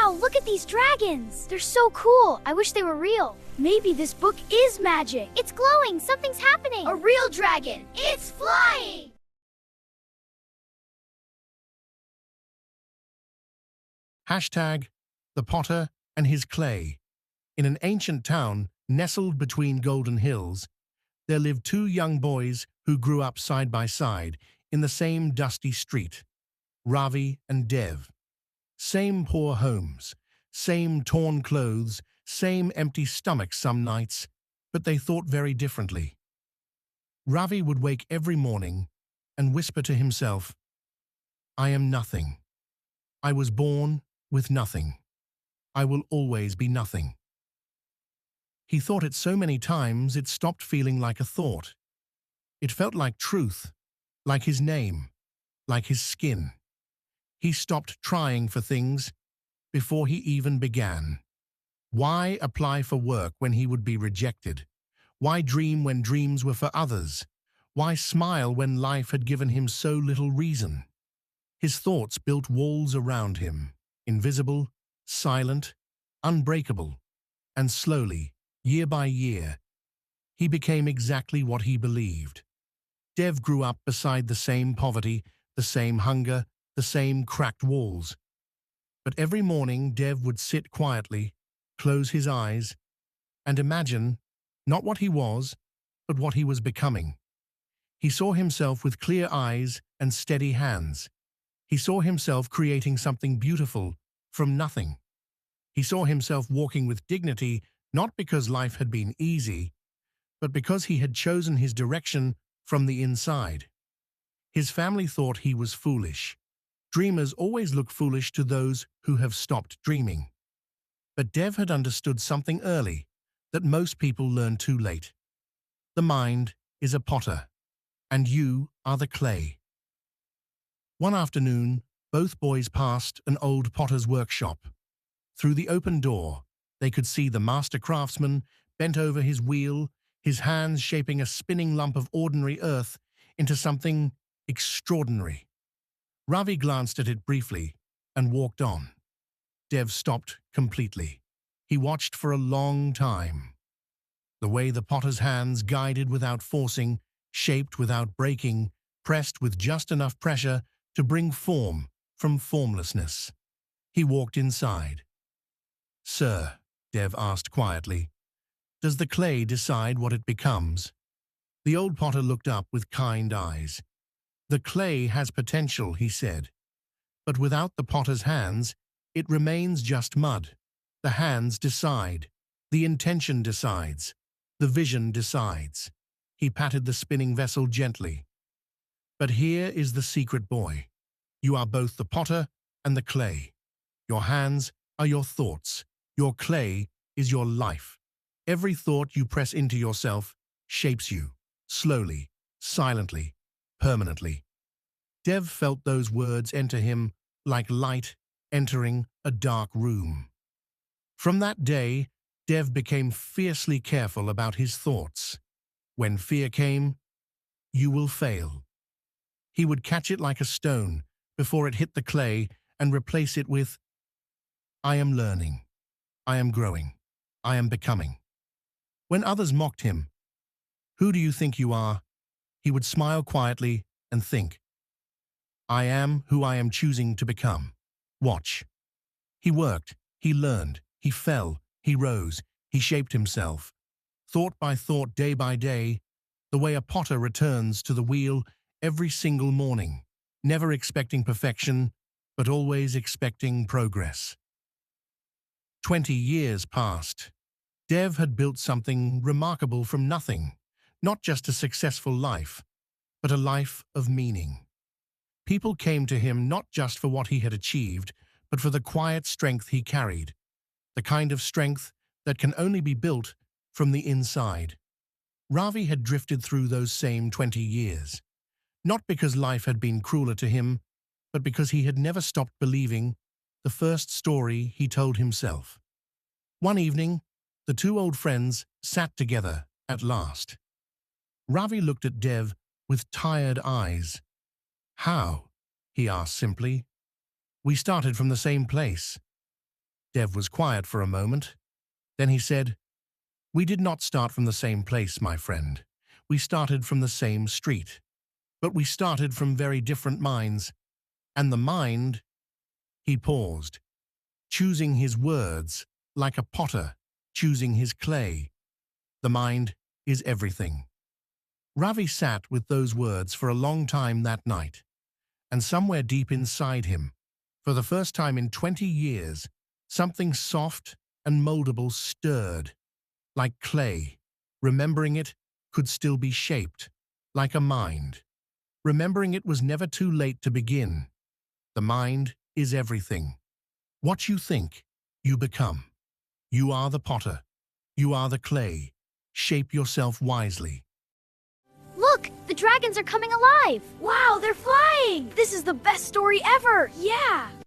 Wow, look at these dragons! They're so cool! I wish they were real. Maybe this book is magic. It's glowing! Something's happening! A real dragon! It's flying! Hashtag the Potter and his clay. In an ancient town nestled between golden hills, there lived two young boys who grew up side by side in the same dusty street, Ravi and Dev. Same poor homes, same torn clothes, same empty stomachs some nights, but they thought very differently. Ravi would wake every morning and whisper to himself, "I am nothing. I was born with nothing. I will always be nothing." He thought it so many times it stopped feeling like a thought. It felt like truth, like his name, like his skin. He stopped trying for things before he even began. Why apply for work when he would be rejected? Why dream when dreams were for others? Why smile when life had given him so little reason? His thoughts built walls around him, invisible, silent, unbreakable, and slowly, year by year, he became exactly what he believed. Dev grew up beside the same poverty, the same hunger, the same cracked walls. But every morning Dev would sit quietly, close his eyes, and imagine not what he was, but what he was becoming. He saw himself with clear eyes and steady hands. He saw himself creating something beautiful from nothing. He saw himself walking with dignity, not because life had been easy, but because he had chosen his direction from the inside. His family thought he was foolish. Dreamers always look foolish to those who have stopped dreaming. But Dev had understood something early that most people learn too late. The mind is a potter, and you are the clay. One afternoon, both boys passed an old potter's workshop. Through the open door, they could see the master craftsman bent over his wheel, his hands shaping a spinning lump of ordinary earth into something extraordinary. Ravi glanced at it briefly and walked on. Dev stopped completely. He watched for a long time. The way the potter's hands guided without forcing, shaped without breaking, pressed with just enough pressure to bring form from formlessness. He walked inside. "Sir," Dev asked quietly, "does the clay decide what it becomes?" The old potter looked up with kind eyes. "The clay has potential," he said, "but without the potter's hands, it remains just mud. The hands decide. The intention decides. The vision decides." He patted the spinning vessel gently. "But here is the secret, boy. You are both the potter and the clay. Your hands are your thoughts. Your clay is your life. Every thought you press into yourself shapes you, slowly, silently, permanently." Dev felt those words enter him like light entering a dark room. From that day, Dev became fiercely careful about his thoughts. When fear came, "You will fail," he would catch it like a stone before it hit the clay and replace it with, "I am learning. I am growing. I am becoming." When others mocked him, "Who do you think you are?" he would smile quietly and think, "I am who I am choosing to become. Watch." He worked, he learned, he fell, he rose, he shaped himself. Thought by thought, day by day, the way a potter returns to the wheel every single morning, never expecting perfection, but always expecting progress. 20 years passed. Dev had built something remarkable from nothing, not just a successful life, but a life of meaning. People came to him not just for what he had achieved, but for the quiet strength he carried, the kind of strength that can only be built from the inside. Ravi had drifted through those same 20 years, not because life had been crueler to him, but because he had never stopped believing the first story he told himself. One evening, the two old friends sat together at last. Ravi looked at Dev with tired eyes. "How?" he asked simply. "We started from the same place." Dev was quiet for a moment. Then he said, "We did not start from the same place, my friend. We started from the same street. But we started from very different minds. And the mind," he paused, choosing his words like a potter choosing his clay. "The mind is everything." Ravi sat with those words for a long time that night, and somewhere deep inside him, for the first time in 20 years, something soft and moldable stirred, like clay. Remembering it could still be shaped, like a mind. Remembering it was never too late to begin. The mind is everything. What you think, you become. You are the potter. You are the clay. Shape yourself wisely. Look, the dragons are coming alive! Wow, they're flying! This is the best story ever! Yeah!